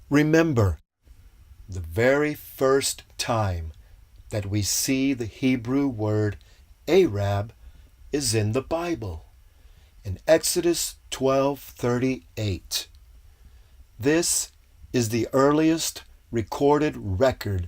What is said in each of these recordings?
Remember, the very first time that we see the Hebrew word Arab is in the Bible, in Exodus 12:38. This is the earliest recorded record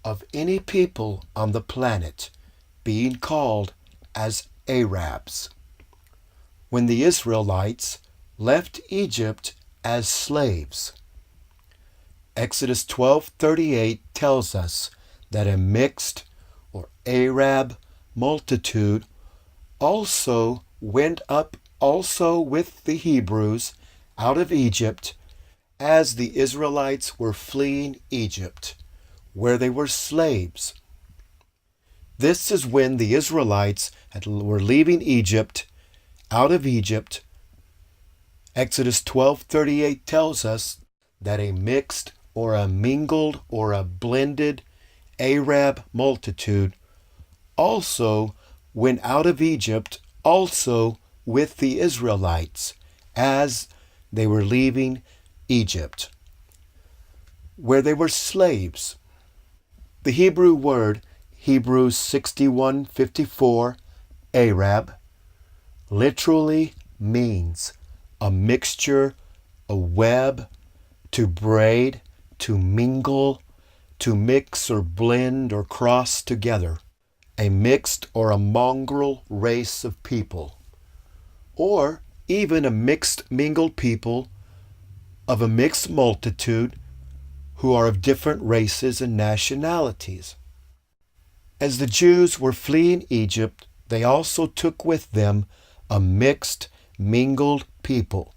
of any people on the planet being called as Arabs. When the Israelites left Egypt as slaves, Exodus 12:38 tells us that a mixed or Arab multitude also went up also with the Hebrews out of Egypt as the Israelites were fleeing Egypt, where they were slaves. This is when the Israelites were leaving Egypt, out of Egypt. Exodus 12:38 tells us that a mixed or a mingled or a blended Arab multitude also went out of Egypt also with the Israelites as they were leaving Egypt, where they were slaves. The Hebrew word, Hebrews 61:54, Arab, literally means a mixture, a web, to braid, to mingle, to mix or blend or cross together, a mixed or a mongrel race of people, or even a mixed mingled people of a mixed multitude who are of different races and nationalities. As the Jews were fleeing Egypt, they also took with them a mixed, mingled people,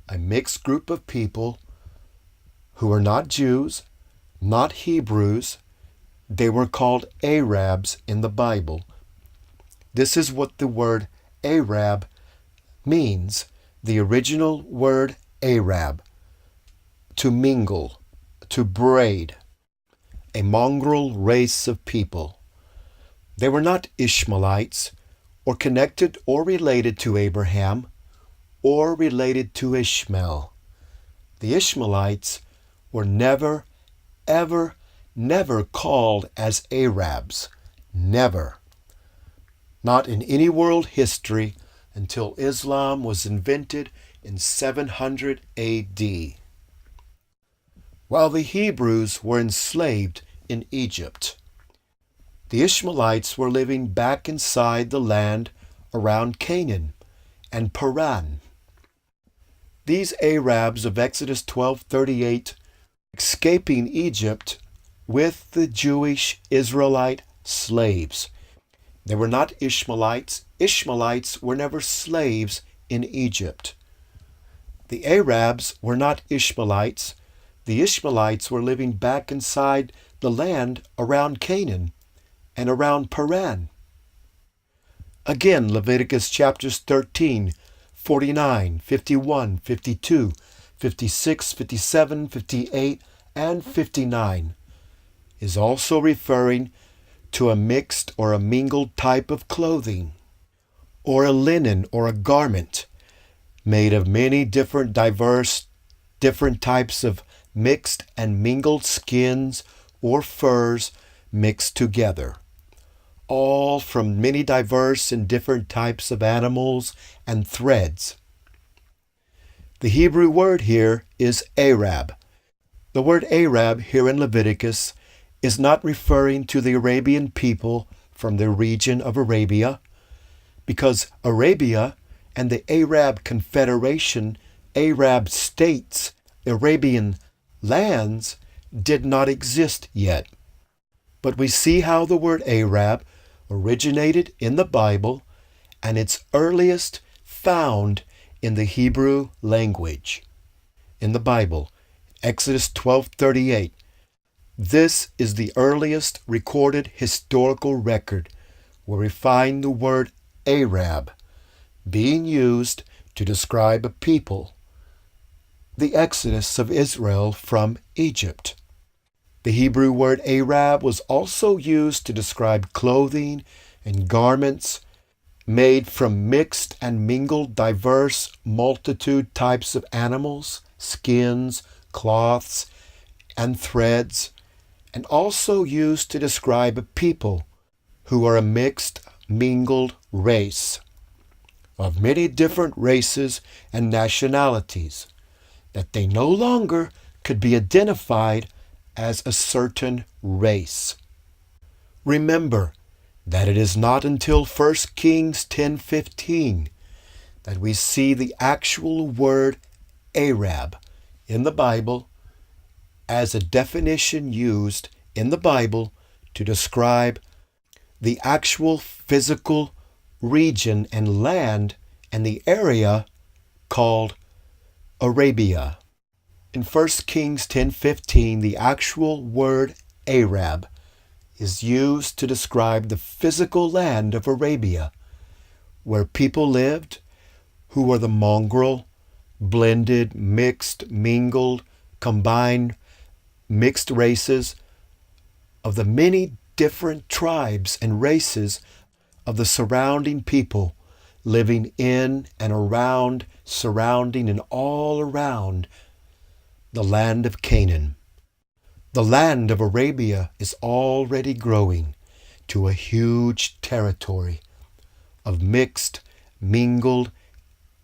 a mixed group of people who are not Jews, not Hebrews. They were called Arabs in the Bible. This is what the word Arab means, the original word Arab, to mingle, to braid, a mongrel race of people. They were not Ishmaelites, or connected or related to Abraham, or related to Ishmael. The Ishmaelites were never, ever, never called as Arabs. Never. Not in any world history until Islam was invented in 700 AD. While the Hebrews were enslaved in Egypt, the Ishmaelites were living back inside the land around Canaan and Paran. These Arabs of Exodus 12:38 escaping Egypt with the Jewish Israelite slaves. They were not Ishmaelites. Ishmaelites were never slaves in Egypt. The Arabs were not Ishmaelites. The Ishmaelites were living back inside the land around Canaan and around Paran. Again, Leviticus chapters 13, 49, 51, 52, 56, 57, 58, and 59 is also referring to a mixed or a mingled type of clothing, or a linen or a garment made of many different different types of mixed and mingled skins or furs mixed together, all from many diverse and different types of animals and threads. The Hebrew word here is Arab. The word Arab here in Leviticus is not referring to the Arabian people from the region of Arabia, because Arabia and the Arab Confederation, Arab states, Arabian lands did not exist yet. But we see how the word Arab originated in the Bible, and its earliest found in the Hebrew language. In the Bible, Exodus 12:38. This is the earliest recorded historical record where we find the word Arab being used to describe a people, the exodus of Israel from Egypt. The Hebrew word Arab was also used to describe clothing and garments made from mixed and mingled diverse multitude types of animals, skins, cloths, and threads, and also used to describe a people who are a mixed, mingled race of many different races and nationalities, that they no longer could be identified as a certain race. Remember that it is not until 1 Kings 10:15 that we see the actual word Arab in the Bible as a definition used in the Bible to describe the actual physical region and land and the area called Arabia. In 1 Kings 10:15, the actual word Arab is used to describe the physical land of Arabia, where people lived who were the mongrel, blended, mixed, mingled, combined, mixed races of the many different tribes and races of the surrounding people living in and around, surrounding and all around the land of Canaan. The land of Arabia is already growing to a huge territory of mixed, mingled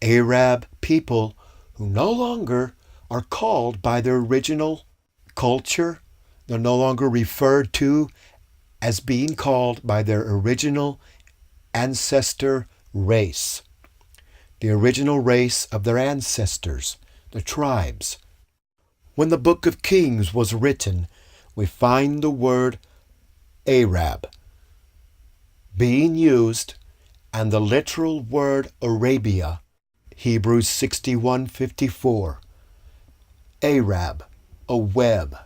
Arab people who no longer are called by their original culture. They're no longer referred to as being called by their original ancestor race, the original race of their ancestors, the tribes. When the book of Kings was written, we find the word Arab being used, and the literal word Arabia, Hebrews 61:54. Arab, a web,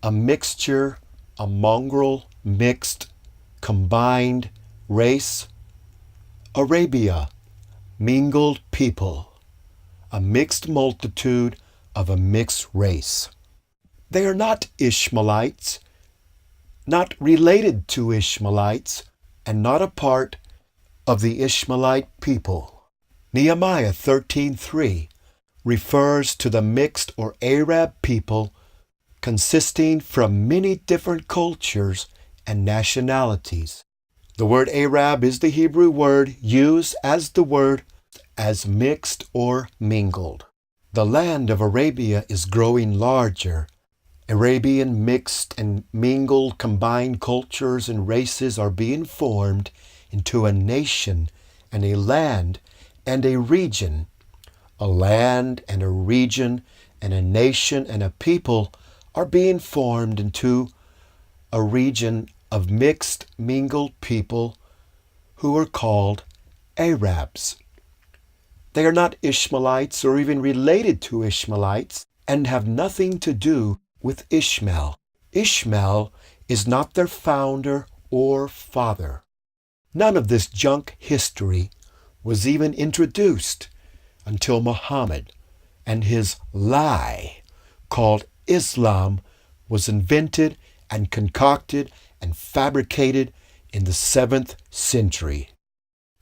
a mixture, a mongrel, mixed, combined race. Arabia, mingled people, a mixed multitude of a mixed race. They are not Ishmaelites, not related to Ishmaelites, and not a part of the Ishmaelite people. Nehemiah 13:3 refers to the mixed or Arab people consisting from many different cultures and nationalities. The word Arab is the Hebrew word used as the word as mixed or mingled. The land of Arabia is growing larger. Arabian mixed and mingled combined cultures and races are being formed into a nation and a land and a region. A land and a region and a nation and a people are being formed into a region of mixed, mingled people who are called Arabs. They are not Ishmaelites or even related to Ishmaelites and have nothing to do with Ishmael. Ishmael is not their founder or father. None of this junk history was even introduced until Muhammad and his lie called Islam was invented and concocted and fabricated in the 7th century.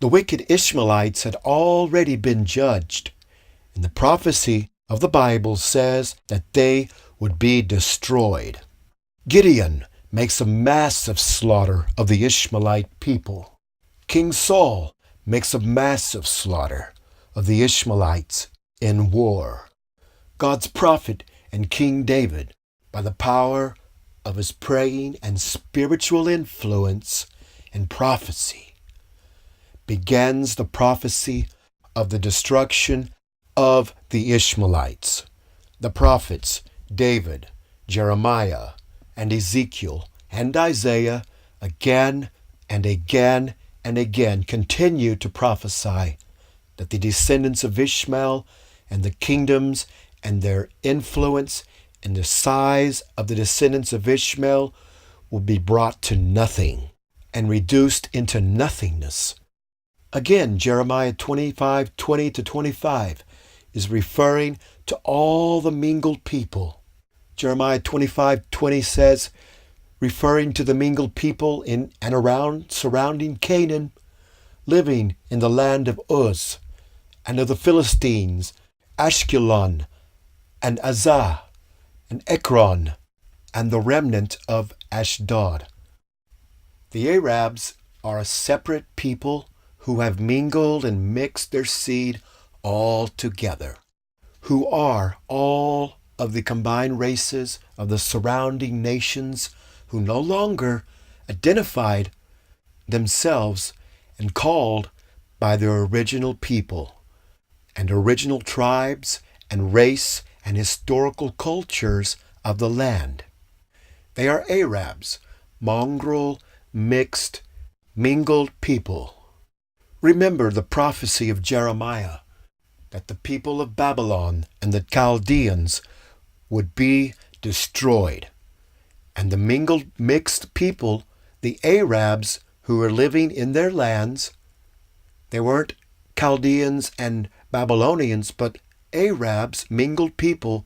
The wicked Ishmaelites had already been judged, and the prophecy of the Bible says that they would be destroyed. Gideon makes a massive slaughter of the Ishmaelite people. King Saul makes a massive slaughter of the Ishmaelites in war. God's prophet and King David, by the power of his praying and spiritual influence and prophecy, begins the prophecy of the destruction of the Ishmaelites. The prophets David, Jeremiah, and Ezekiel, and Isaiah again and again and again continue to prophesy that the descendants of Ishmael and the kingdoms and their influence and the size of the descendants of Ishmael will be brought to nothing and reduced into nothingness. Again, Jeremiah 25:20-25 is referring to all the mingled people. Jeremiah 25:20 says, referring to the mingled people in and around surrounding Canaan, living in the land of Uz, and of the Philistines, Ashkelon, and Azah, and Ekron, and the remnant of Ashdod. The Arabs are a separate people who have mingled and mixed their seed all together, who are all of the combined races of the surrounding nations who no longer identified themselves and called by their original people and original tribes and race and historical cultures of the land. They are Arabs, mongrel, mixed, mingled people. Remember the prophecy of Jeremiah that the people of Babylon and the Chaldeans would be destroyed. And the mingled, mixed people, the Arabs who were living in their lands, they weren't Chaldeans and Babylonians, but Arabs, mingled people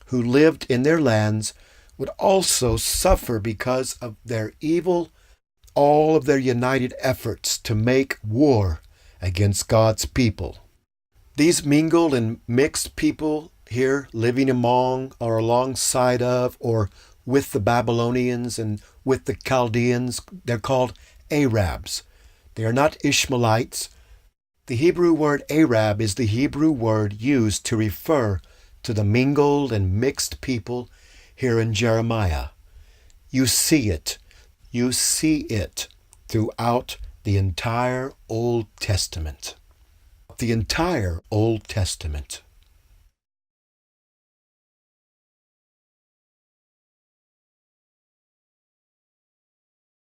who lived in their lands, would also suffer because of their evil, all of their united efforts to make war against God's people. These mingled and mixed people here living among or alongside of or with the Babylonians and with the Chaldeans, they're called Arabs. They are not Ishmaelites. The Hebrew word Arab is the Hebrew word used to refer to the mingled and mixed people here in Jeremiah. You see it. You see it throughout the entire Old Testament. The entire Old Testament.